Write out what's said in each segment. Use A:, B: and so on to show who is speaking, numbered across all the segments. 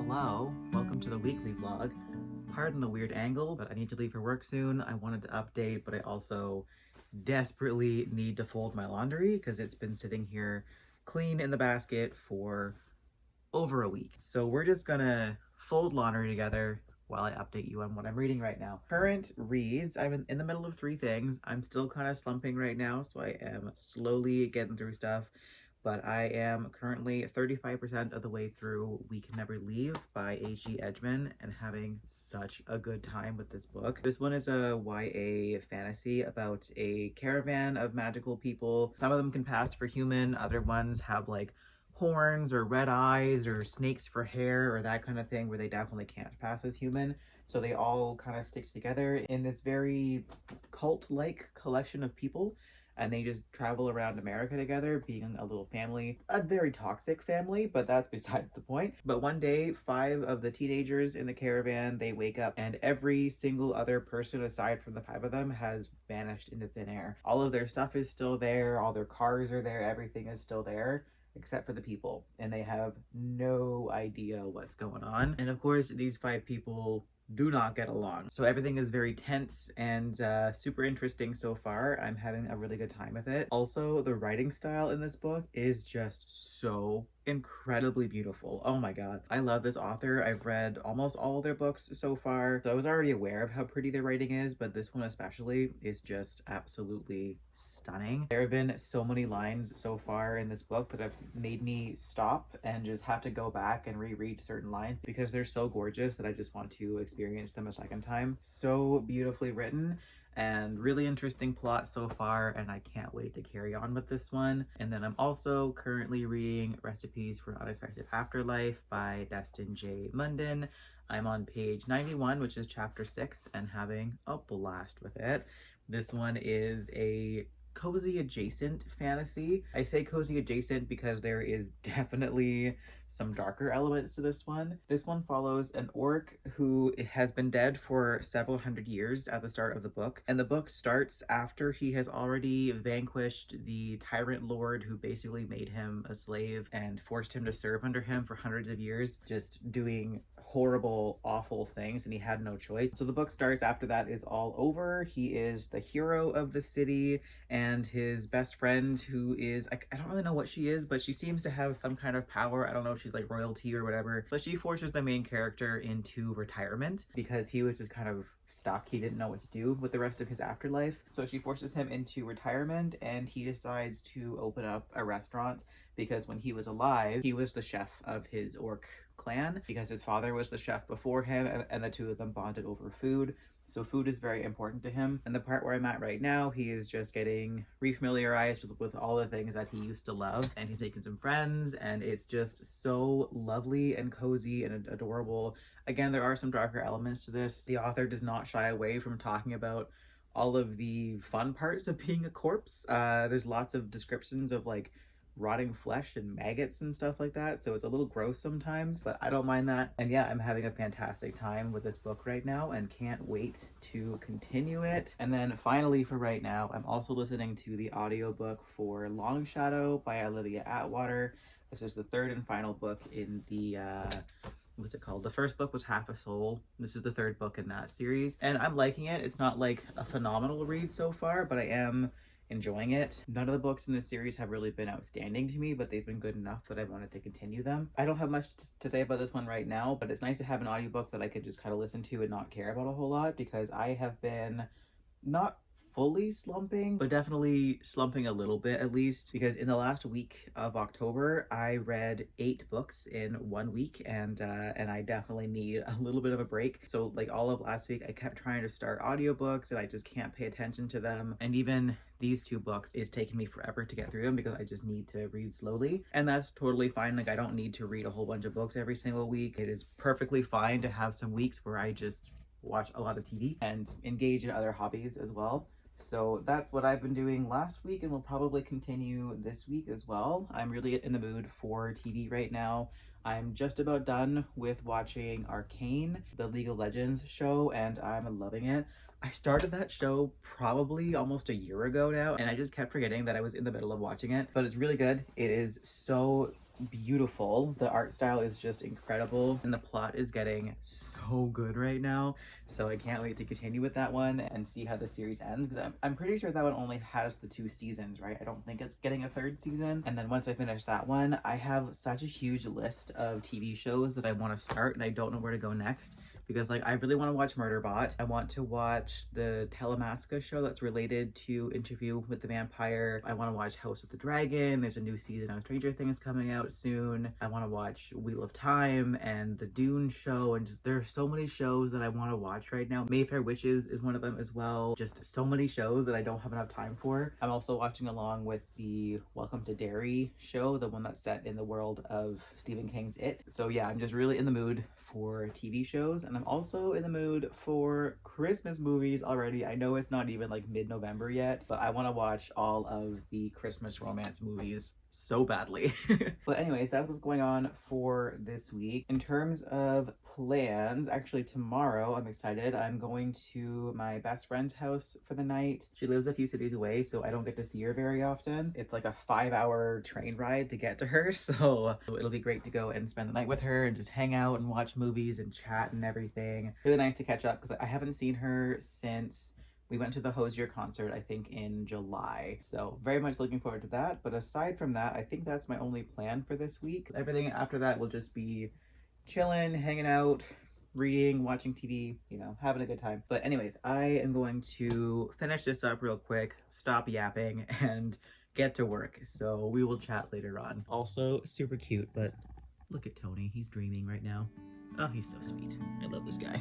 A: Hello, welcome to the weekly vlog. Pardon the weird angle, but I need to leave for work soon. I wanted to update, but I also desperately need to fold my laundry because it's been sitting here clean in the basket for over a week. So we're just gonna fold laundry together while I update you on what I'm reading right now. Current reads, I'm in the middle of 3 things. I'm still kind of slumping right now, so I am slowly getting through stuff. But I am currently 35% of the way through We Can Never Leave by H.G. Edgmon and having such a good time with this book. This one is a YA fantasy about a caravan of magical people. Some of them can pass for human, other ones have like horns or red eyes or snakes for hair or that kind of thing where they definitely can't pass as human. So they all kind of stick together in this very cult-like collection of people, and they just travel around America together, being a little family. A very toxic family, but that's besides the point. But one day, 5 of the teenagers in the caravan, they wake up and every single other person aside from the 5 of them has vanished into thin air. All of their stuff is still there, all their cars are there, everything is still there, except for the people. And they have no idea what's going on. And of course, these 5 people do not get along. So everything is very tense and super interesting so far. I'm having a really good time with it. Also, the writing style in this book is just so incredibly beautiful. Oh my god. I love this author. I've read almost all of their books so far, so I was already aware of how pretty their writing is, but this one especially is just absolutely stunning. There have been so many lines so far in this book that have made me stop and just have to go back and reread certain lines because they're so gorgeous that I just want to experience them a second time. So beautifully written and really interesting plot so far, and I can't wait to carry on with this one. And then I'm also currently reading Recipes for an Unexpected Afterlife by Deston J. Munden. I'm on page 91, which is chapter 6, and having a blast with it. This one is a cozy adjacent fantasy. I say cozy adjacent because there is definitely some darker elements to this one. This one follows an orc who has been dead for several hundred years at the start of the book, and the book starts after he has already vanquished the tyrant lord who basically made him a slave and forced him to serve under him for hundreds of years, just doing horrible, awful things, and he had no choice. So the book starts after that is all over. He is the hero of the city, and his best friend, who is, I don't really know what she is, but she seems to have some kind of power. I don't know if she's like royalty or whatever, but she forces the main character into retirement because he was just kind of stuck. He didn't know what to do with the rest of his afterlife. So she forces him into retirement, and he decides to open up a restaurant because when he was alive, he was the chef of his orc clan because his father was the chef before him, and the two of them bonded over food. So food is very important to him. And the part where I'm at right now, he is just getting refamiliarized with all the things that he used to love. And he's making some friends, and it's just so lovely and cozy and adorable. Again, there are some darker elements to this. The author does not shy away from talking about all of the fun parts of being a corpse. There's lots of descriptions of like rotting flesh and maggots and stuff like that, so it's a little gross sometimes, but I don't mind that. And yeah, I'm having a fantastic time with this book right now and can't wait to continue it. And then finally, for right now, I'm also listening to the audiobook for Longshadow by Olivia Atwater. This is the 3rd and final book in the what's it called? The first book was Half a Soul. This is the 3rd book in that series, and I'm liking it. It's not like a phenomenal read so far, but I am enjoying it. None of the books in this series have really been outstanding to me, but they've been good enough that I wanted to continue them. I don't have much to say about this one right now, but it's nice to have an audiobook that I could just kind of listen to and not care about a whole lot, because I have been not fully slumping, but definitely slumping a little bit at least, because in the last week of October I read 8 books in 1 week, and I definitely need a little bit of a break. So like all of last week I kept trying to start audiobooks and I just can't pay attention to them, and even these 2 books is taking me forever to get through them because I just need to read slowly, and that's totally fine. Like, I don't need to read a whole bunch of books every single week. It is perfectly fine to have some weeks where I just watch a lot of TV and engage in other hobbies as well. So that's what I've been doing last week and will probably continue this week as well. I'm really in the mood for TV right now. I'm just about done with watching Arcane, the League of Legends show, and I'm loving it. I started that show probably almost a year ago now, and I just kept forgetting that I was in the middle of watching it, but it's really good. It is so beautiful. The art style is just incredible, and the plot is getting so good right now. So I can't wait to continue with that one and see how the series ends, because I'm pretty sure that one only has the 2 seasons, right? I don't think it's getting a 3rd season. And then once I finish that one, I have such a huge list of TV shows that I want to start, and I don't know where to go next. Because like I really want to watch Murderbot. I want to watch the Telemasca show that's related to Interview with the Vampire. I want to watch House of the Dragon. There's a new season of Stranger Things coming out soon. I want to watch Wheel of Time and the Dune show, and just there are so many shows that I want to watch right now. Mayfair Witches is one of them as well. Just so many shows that I don't have enough time for. I'm also watching along with the Welcome to Derry show, the one that's set in the world of Stephen King's It. So yeah, I'm just really in the mood for TV shows, and I'm also in the mood for Christmas movies already. I know it's not even like mid-November yet, but I want to watch all of the Christmas romance movies so badly. But anyways, that's what's going on for this week. In terms of plans, actually tomorrow, I'm excited. I'm going to my best friend's house for the night. She lives a few cities away, so I don't get to see her very often. It's like a 5-hour train ride to get to her, so it'll be great to go and spend the night with her and just hang out and watch movies and chat and everything. Really nice to catch up, because I haven't seen her since we went to the Hosier concert, I think in July. So very much looking forward to that. But aside from that, I think that's my only plan for this week. Everything after that will just be chilling, hanging out, reading, watching TV, you know, having a good time. But anyways, I am going to finish this up real quick, stop yapping, and get to work. So we will chat later on. Also super cute, but look at Tony. He's dreaming right now. Oh, he's so sweet. I love this guy.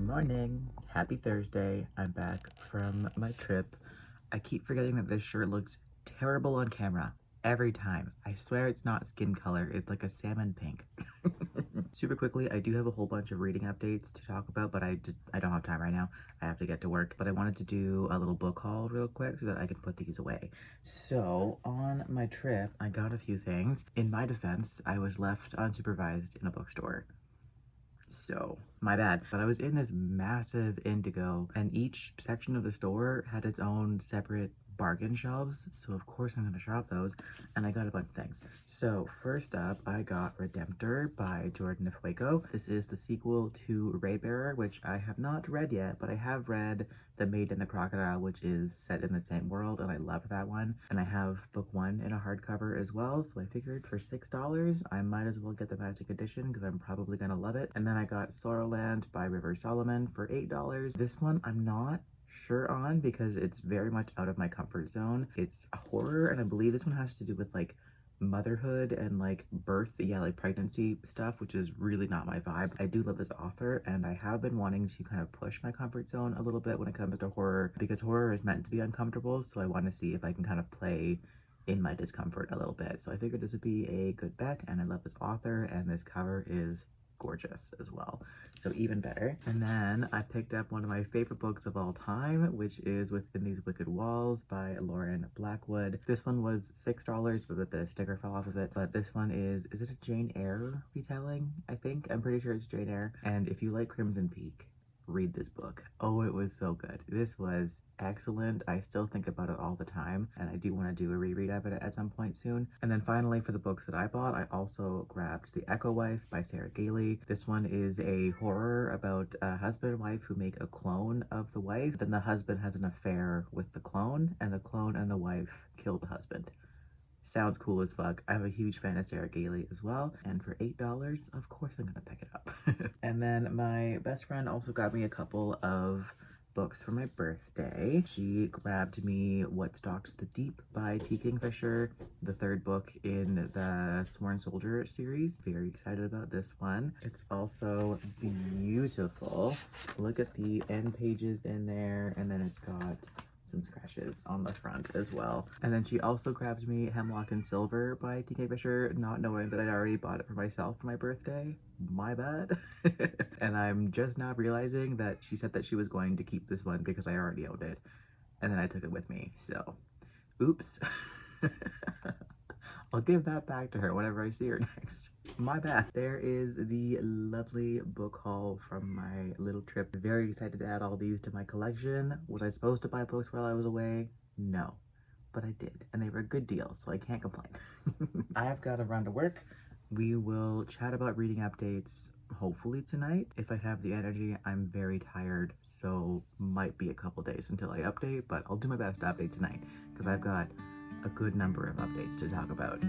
A: Morning. Happy Thursday. I'm back from my trip. I keep forgetting that this shirt looks terrible on camera every time. I swear it's not skin color. It's like a salmon pink. Super quickly, I do have a whole bunch of reading updates to talk about, but I don't have time right now. I have to get to work. But I wanted to do a little book haul real quick so that I can put these away. So on my trip, I got a few things. In my defense, I was left unsupervised in a bookstore. So, my bad. But I was in this massive Indigo, and each section of the store had its own separate bargain shelves, so of course I'm gonna shop those, and I got a bunch of things. So first up, I got Redemptor by Jordan Fuego. This is the sequel to Raybearer, which I have not read yet, but I have read The Maid and the Crocodile, which is set in the same world, and I love that one. And I have book 1 in a hardcover as well, so I figured for $6, I might as well get the Magic Edition because I'm probably gonna love it. And then I got Sorrowland by River Solomon for $8. This one I'm not sure on because it's very much out of my comfort zone. It's a horror, and I believe this one has to do with like motherhood and like birth, yeah, like pregnancy stuff, which is really not my vibe. I do love this author, and I have been wanting to kind of push my comfort zone a little bit when it comes to horror, because horror is meant to be uncomfortable, so I want to see if I can kind of play in my discomfort a little bit. So I figured this would be a good bet, and I love this author, and this cover is gorgeous as well, so even better. And then I picked up one of my favorite books of all time, which is Within These Wicked Walls by Lauren Blackwood. This one was $6, but the sticker fell off of it. But this one is it a Jane Eyre retelling? I think, I'm pretty sure it's Jane Eyre. And if you like Crimson Peak, read this book. Oh, it was so good. This was excellent. I still think about it all the time, and I do want to do a reread of it at some point soon. And then finally, for the books that I bought, I also grabbed The Echo Wife by Sarah Gailey. This one is a horror about a husband and wife who make a clone of the wife. Then the husband has an affair with the clone and the wife kill the husband. Sounds cool as fuck. I'm a huge fan of Sarah Gailey as well, and for $8, of course I'm gonna pick it up. And then my best friend also got me a couple of books for my birthday. She grabbed me What Stalks the Deep by T. Kingfisher, the 3rd book in the Sworn Soldier series. Very excited about this one. It's also beautiful. Look at the end pages in there, and then it's got some scratches on the front as well. And then she also grabbed me Hemlock and Silver by T.K. Fisher, not knowing that I'd already bought it for myself for my birthday. My bad. And I'm just now realizing that she said that she was going to keep this one because I already owned it, and then I took it with me, so oops. I'll give that back to her whenever I see her next. My bad. There is the lovely book haul from my little trip. Very excited to add all these to my collection. Was I supposed to buy books while I was away? No, but I did, and they were a good deal, so I can't complain. I have got to run to work. We will chat about reading updates hopefully tonight. If I have the energy, I'm very tired, so might be a couple days until I update, but I'll do my best to update tonight because I've got a good number of updates to talk about.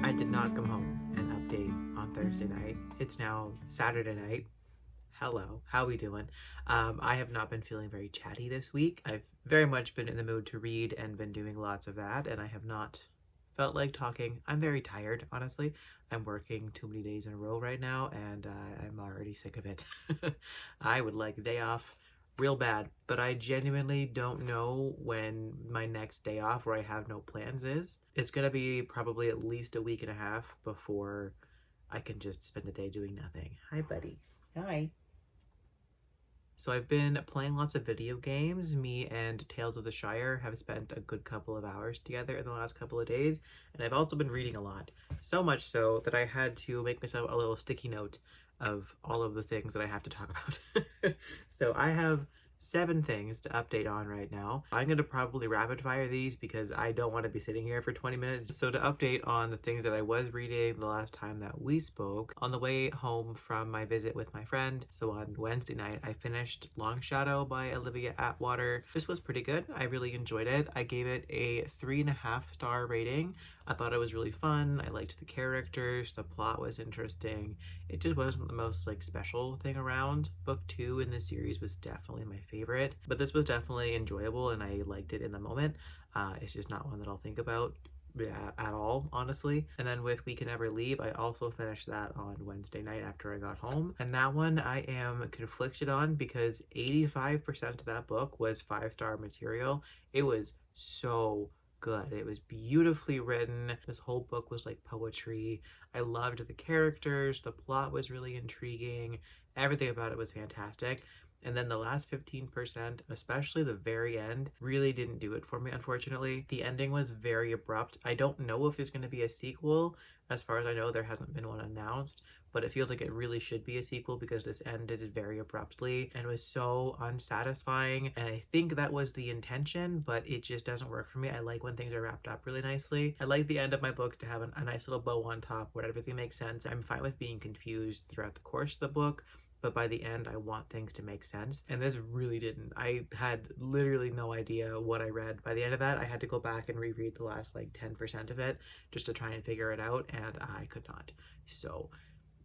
A: I did not come home and update on Thursday night. It's now Saturday night. Hello, how we doing? I have not been feeling very chatty this week. I've very much been in the mood to read and been doing lots of that, and I have not felt like talking. I'm very tired, honestly. I'm working too many days in a row right now, and I'm already sick of it. I would like a day off real bad, but I genuinely don't know when my next day off where I have no plans is. It's gonna be probably at least a week and a half before I can just spend a day doing nothing. Hi, buddy. Hi. So I've been playing lots of video games. Me and Tales of the Shire have spent a good couple of hours together in the last couple of days, and I've also been reading a lot. So much so that I had to make myself a little sticky note of all of the things that I have to talk about. So I have 7 things to update on right now. I'm going to probably rapid fire these because I don't want to be sitting here for 20 minutes. So to update on the things that I was reading the last time that we spoke, on the way home from my visit with my friend, so on Wednesday night, I finished Longshadow by Olivia Atwater. This was pretty good. I really enjoyed it. I gave it a 3.5-star rating. I thought it was really fun. I liked the characters. The plot was interesting. It just wasn't the most like special thing around. Book 2 in the series was definitely my favorite, but this was definitely enjoyable and I liked it in the moment. It's just not one that I'll think about at all, honestly. And then with We Can Never Leave, I also finished that on Wednesday night after I got home. And that one I am conflicted on because 85% of that book was 5-star material. It was so good. It was beautifully written. This whole book was like poetry. I loved the characters. The plot was really intriguing. Everything about it was fantastic. And then the last 15%, especially the very end, really didn't do it for me, unfortunately. The ending was very abrupt. I don't know if there's going to be a sequel. As far as I know, there hasn't been one announced, but it feels like it really should be a sequel because this ended very abruptly and was so unsatisfying. And I think that was the intention, but it just doesn't work for me. I like when things are wrapped up really nicely. I like the end of my books to have a nice little bow on top where everything makes sense. I'm fine with being confused throughout the course of the book, but by the end I want things to make sense, and this really didn't. I had literally no idea what I read. By the end of that, I had to go back and reread the last like 10% of it just to try and figure it out, and I could not. So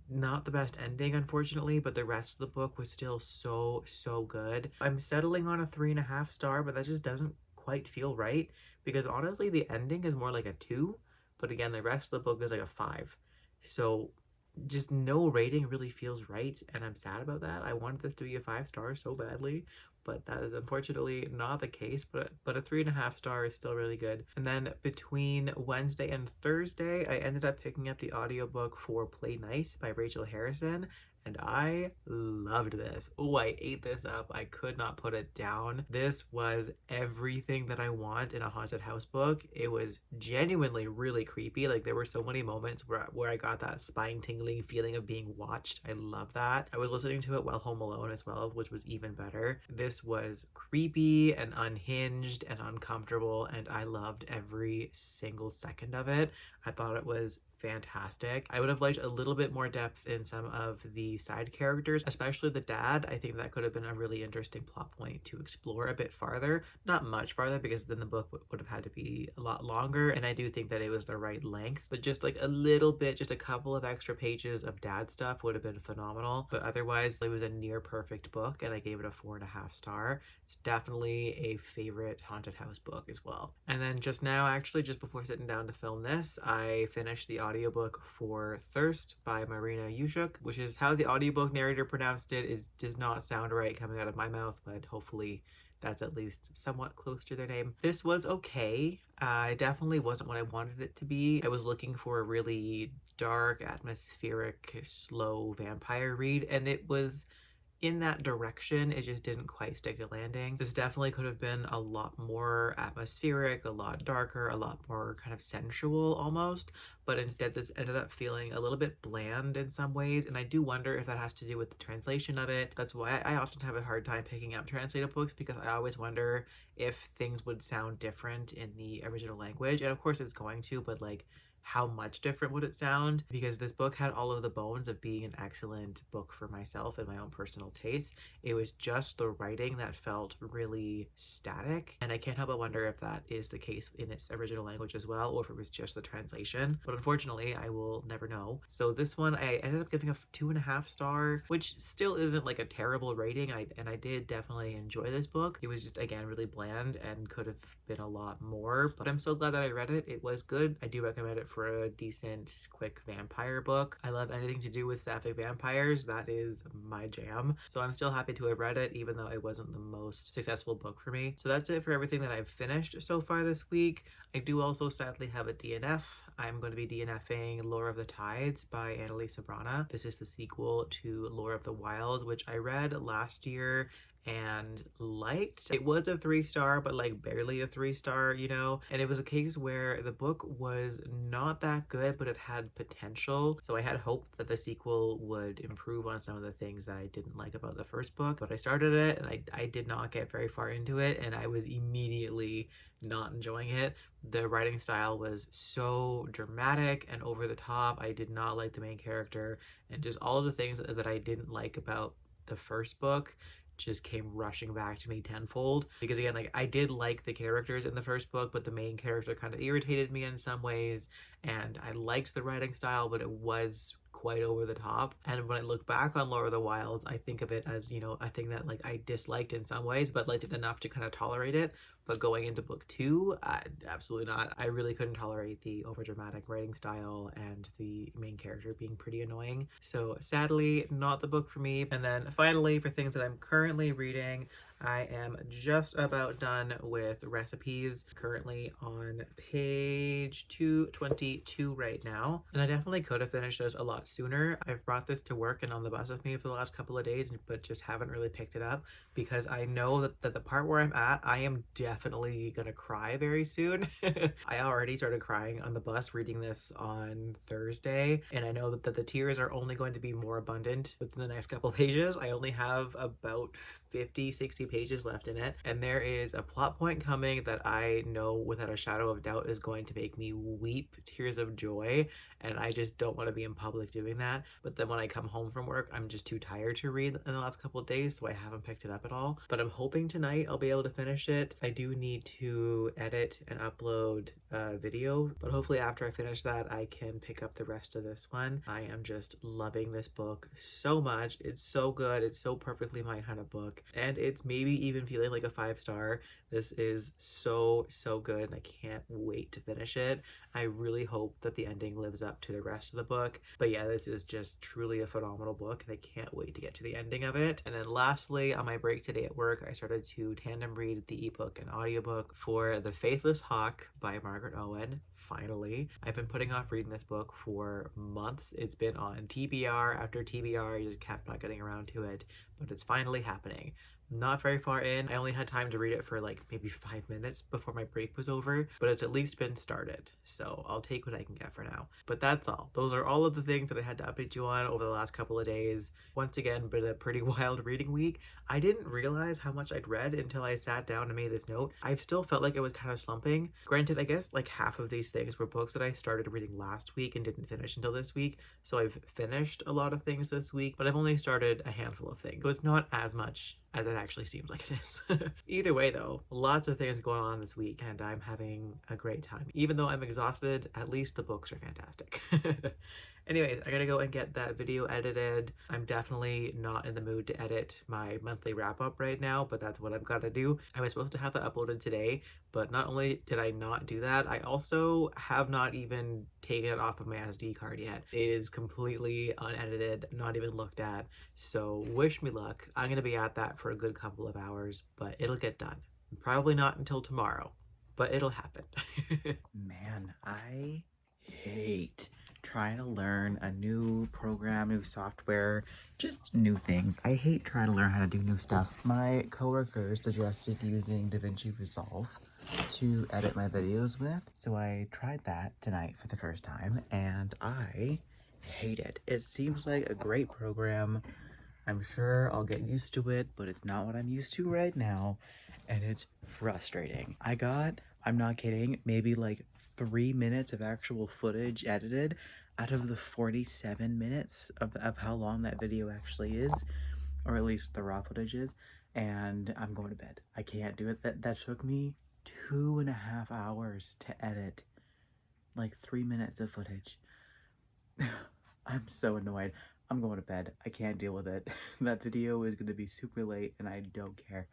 A: not the best ending, unfortunately, but the rest of the book was still so good. I'm settling on a 3.5 star, but that just doesn't quite feel right, because honestly the ending is more like a 2, but again the rest of the book is like a 5. So just no rating really feels right, and I'm sad about that. I wanted this to be a 5 star so badly, but that is unfortunately not the case. But a 3.5 star is still really good. And then between Wednesday and Thursday, I ended up picking up the audiobook for Play Nice by Rachel Harrison, and I loved this. Oh, I ate this up. I could not put it down. This was everything that I want in a haunted house book. It was genuinely really creepy. Like, there were so many moments where I got that spine-tingling feeling of being watched. I love that. I was listening to it while home alone as well, which was even better. This was creepy and unhinged and uncomfortable, and I loved every single second of it. I thought it was fantastic. I would have liked a little bit more depth in some of the side characters, especially the dad. I think that could have been a really interesting plot point to explore a bit farther. Not much farther, because then the book would have had to be a lot longer, and I do think that it was the right length, but just like a little bit, just a couple of extra pages of dad stuff would have been phenomenal. But otherwise, it was a near perfect book, and I gave it a 4.5 star. It's definitely a favorite haunted house book as well. And then just now, actually, just before sitting down to film this, I finished the audiobook for Thirst by Marina Yuszczuk, which is how the audiobook narrator pronounced it. It does not sound right coming out of my mouth, but hopefully that's at least somewhat close to their name. This was okay. It definitely wasn't what I wanted it to be. I was looking for a really dark, atmospheric, slow vampire read, and it was in that direction. It just didn't quite stick a landing. This definitely could have been a lot more atmospheric, a lot darker, a lot more kind of sensual almost, but instead this ended up feeling a little bit bland in some ways, and I do wonder if that has to do with the translation of it. That's why I often have a hard time picking up translated books, because I always wonder if things would sound different in the original language, and of course it's going to, but like, how much different would it sound? Because this book had all of the bones of being an excellent book for myself and my own personal taste. It was just the writing that felt really static, and I can't help but wonder if that is the case in its original language as well, or if it was just the translation. But unfortunately, I will never know. So this one, I ended up giving a 2.5 star, which still isn't like a terrible rating, and I did definitely enjoy this book. It was just, again, really bland and could have been a lot more, but I'm so glad that I read it. It was good. I do recommend it for a decent, quick vampire book. I love anything to do with sapphic vampires. That is my jam. So I'm still happy to have read it, even though it wasn't the most successful book for me. So that's it for everything that I've finished so far this week. I do also sadly have a DNF. I'm going to be DNFing Lore of the Tides by Analeigh Sbrana. This is the sequel to Lore of the Wild, which I read last year and liked. It was a 3-star, but like barely a 3-star, you know? And it was a case where the book was not that good, but it had potential. So I had hope that the sequel would improve on some of the things that I didn't like about the first book. But I started it, and I did not get very far into it, and I was immediately not enjoying it. The writing style was so dramatic and over the top. I did not like the main character, and just all of the things that I didn't like about the first book just came rushing back to me tenfold. Because again, like, I did like the characters in the first book, but the main character kind of irritated me in some ways, and I liked the writing style, but it was quite over the top. And when I look back on Lore of the Wilds, I think of it as, you know, a thing that like I disliked in some ways, but liked it enough to kind of tolerate it. But going into book 2, absolutely not. I really couldn't tolerate the overdramatic writing style and the main character being pretty annoying. So sadly, not the book for me. And then finally, for things that I'm currently reading, I am just about done with recipes, currently on page 222 right now. And I definitely could have finished this a lot sooner. I've brought this to work and on the bus with me for the last couple of days, but just haven't really picked it up because I know that the part where I'm at, I am definitely gonna cry very soon. I already started crying on the bus reading this on Thursday, and I know that the tears are only going to be more abundant within the next couple pages. I only have about 50-60 pages left in it, and there is a plot point coming that I know without a shadow of doubt is going to make me weep tears of joy, and I just don't want to be in public doing that. But then when I come home from work, I'm just too tired to read in the last couple of days, so I haven't picked it up at all. But I'm hoping tonight I'll be able to finish it. I do need to edit and upload a video, but hopefully after I finish that I can pick up the rest of this one. I am just loving this book so much. It's so good. It's so perfectly my kind of book, and it's maybe even feeling like a 5-star. This is so good, and I can't wait to finish it. I really hope that the ending lives up to the rest of the book. But yeah, this is just truly a phenomenal book, and I can't wait to get to the ending of it. And then lastly, on my break today at work, I started to tandem read the ebook and audiobook for The Faithless Hawk by Margaret Owen. Finally, I've been putting off reading this book for months. It's been on TBR after TBR. I just kept not getting around to it, but it's finally happening. Not very far in. I only had time to read it for like maybe 5 minutes before my break was over, but it's at least been started, so I'll take what I can get for now. But that's all. Those are all of the things that I had to update you on over the last couple of days. Once again, been a pretty wild reading week. I didn't realize how much I'd read until I sat down and made this note. I've still felt like I was kind of slumping. Granted, I guess like half of these things were books that I started reading last week and didn't finish until this week, so I've finished a lot of things this week, but I've only started a handful of things, so it's not as much as it actually seems like it is. Either way though, lots of things going on this week, and I'm having a great time. Even though I'm exhausted, at least the books are fantastic. Anyways, I gotta go and get that video edited. I'm definitely not in the mood to edit my monthly wrap-up right now, but that's what I've got to do. I was supposed to have that uploaded today, but not only did I not do that, I also have not even taken it off of my SD card yet. It is completely unedited, not even looked at, so wish me luck. I'm gonna be at that for a good couple of hours, but it'll get done. Probably not until tomorrow, but it'll happen. Man, I hate trying to learn a new program, new software, just new things. I hate trying to learn how to do new stuff. My coworker suggested using DaVinci Resolve to edit my videos with, so I tried that tonight for the first time, and I hate it. It seems like a great program. I'm sure I'll get used to it, but it's not what I'm used to right now, and it's frustrating. I'm not kidding, maybe like 3 minutes of actual footage edited out of the 47 minutes of how long that video actually is, or at least the raw footage is, and I'm going to bed. I can't do it. That took me 2.5 hours to edit like 3 minutes of footage. I'm so annoyed. I'm going to bed. I can't deal with it. That video is going to be super late, and I don't care.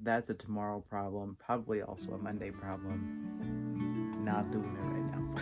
A: That's a tomorrow problem, probably also a Monday problem. Not doing it right now.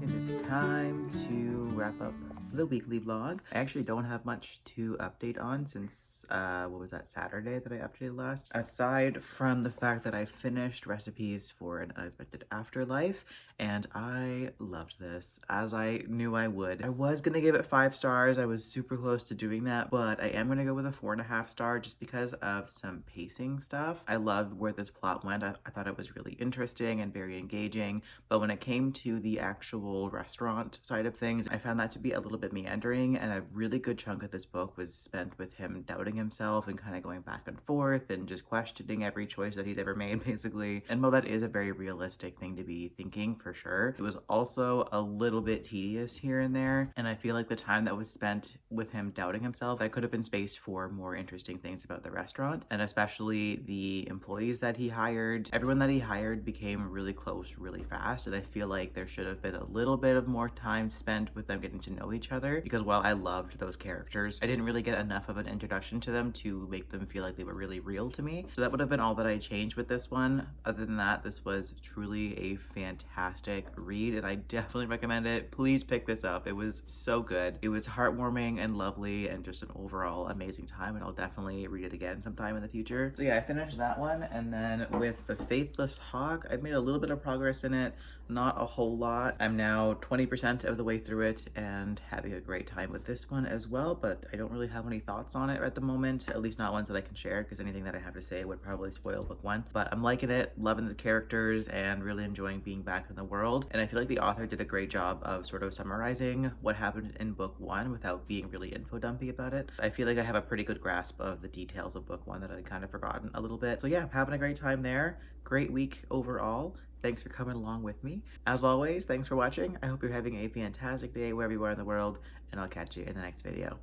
A: It is time to wrap up the weekly vlog. I actually don't have much to update on since, what was that, Saturday that I updated last? Aside from the fact that I finished recipes for An Unexpected Afterlife, and I loved this, as I knew I would. I was gonna give it 5 stars, I was super close to doing that, but I am gonna go with a 4.5 star just because of some pacing stuff. I loved where this plot went. I thought it was really interesting and very engaging, but when it came to the actual restaurant side of things, I found that to be a little bit meandering, and a really good chunk of this book was spent with him doubting himself and kind of going back and forth and just questioning every choice that he's ever made, basically. And while that is a very realistic thing to be thinking for sure, it was also a little bit tedious here and there, and I feel like the time that was spent with him doubting himself, that could have been spaced for more interesting things about the restaurant, and especially the employees that he hired. Everyone that he hired became really close really fast, and I feel like there should have been a little bit of more time spent with them getting to know each each other, because while I loved those characters, I didn't really get enough of an introduction to them to make them feel like they were really real to me. So that would have been all that I changed with this one. Other than that, this was truly a fantastic read, and I definitely recommend it. Please pick this up. It was so good. It was heartwarming and lovely and just an overall amazing time, and I'll definitely read it again sometime in the future. So yeah, I finished that one, and then with the Faithless Hawk, I've made a little bit of progress in it, not a whole lot. I'm now 20% of the way through it and having a great time with this one as well, but I don't really have any thoughts on it at the moment, at least not ones that I can share, because anything that I have to say would probably spoil book one. But I'm liking it, loving the characters, and really enjoying being back in the world. And I feel like the author did a great job of sort of summarizing what happened in book one without being really info dumpy about it. I feel like I have a pretty good grasp of the details of book one that I'd kind of forgotten a little bit. So yeah, having a great time there. Great week overall. Thanks for coming along with me. As always, thanks for watching. I hope you're having a fantastic day wherever you are in the world, and I'll catch you in the next video.